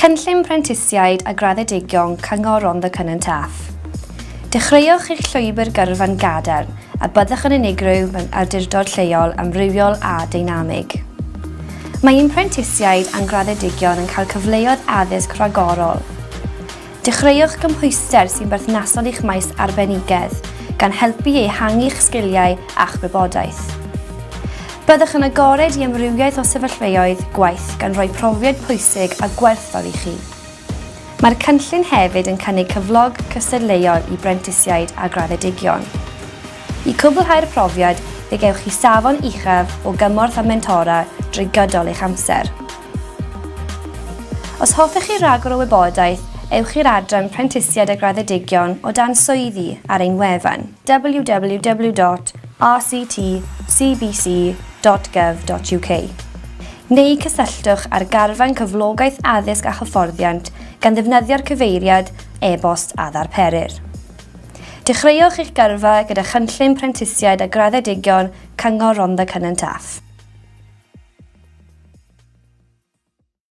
Cynllun Prentisiaid a Graddedigion Cyngor Rhondda Cynon Taf. Dechreuwch eich llwybr gyrfa'n gadarn a byddwch yn unigryw mewn awdurdod lleol amrywiol a deinamig. Mae ein prentisiaid a'n graddedigion yn cael cyfleoedd addysg rhagorol. Dechreuwch gymhwyster sy'n berthnasol i'ch maes arbenigedd gan helpu i ehangu'ch sgiliau a'ch gwybodaeth. Byddwch yn agored i amrywiaeth o sefyllfeoedd gwaith gan roi profiad pwysig a gwerthfawr i chi. Mae'r cynllun hefyd yn cynnig cyflog cystadleuol i brentisiaid a graddedigion. I cwblhau'r profiad, fe gewch chi safon uchaf o gymorth a mentora drwy gydol eich amser. Os hoffech chi ragor o wybodaeth, ewch i'r adran Prentisiaid a Graddedigion o dan swyddi ar ein wefan www.rctcbc.gov.uk neu cysylltwch ar garfan cyflogaeth addysg a hyfforddiant gan ddefnyddio'r cyfeiriad e-bost a ddarperir. Dechreuwch eich gyrfa gyda chynllun Prentisiaid a Graddedigion Cyngor Rhondda Cynon Taf.